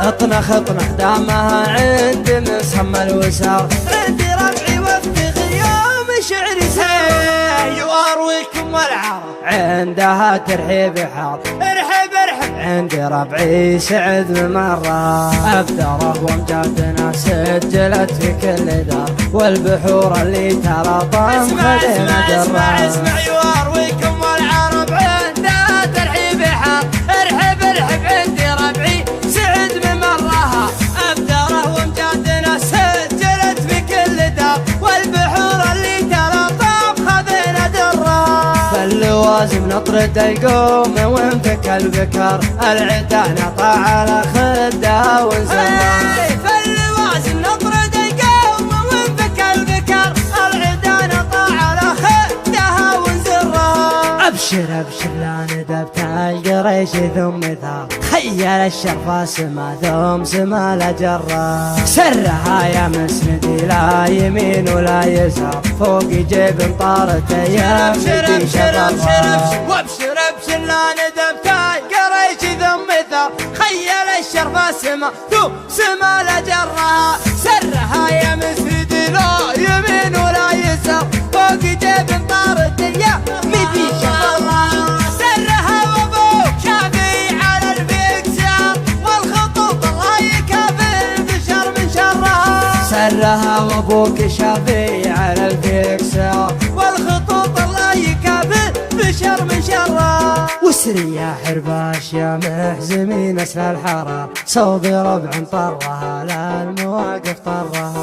اطنخ اطنخ دامها عند مسمى الوسار، عندي ربعي وافتخر يوم شعري سير، وارويكم والعرب عندها ترحيب حار، ارحب ارحب عندي ربعي سعد بمرة، أبدره وامجادنا سجلت في كل دار، والبحور اللي ترى طام خدنا درة. اسمع اسمع وارويكم والعرب عندها ترحيب حار، ارحب ارحب عندي ربعي سعد بمرها، أبدره وامجادنا سجلت في كل دار، والبحور اللي ترى طام خدنا درة. فاللوازم نطرد القوم وانفك البكر، العدا نطع على خدها ونزمها. فاللوازم نطرد القوم وانفك البكر، العدا نطع على خدها ونزرها. ابشر ابشر لا ندبت القريش ثم ثار، خيل الشرفة سما ثم سما لجرة، سرها يا مسندي لا يمين ولا يسار، فوق جيب طارت يا مدي شرفها. وابشر ابشر لا ندبت القريش ثم ثار، خيل الشرفة سما ثم سما لجرها، سرها يا مسندي لا يمين ولا يسار، فوق جيب طارت يا مدي شرفها. سرها وابوك شافي على الفكسار، والخطوط الله يكافي البشر من شرها. سرها وابوك شافي على الفكسار، والخطوط الله يكافي البشر من شرها. وسري يا حرباش يا محزمين اسل الحرار، صوبي ربع طرها للمواقف طرها.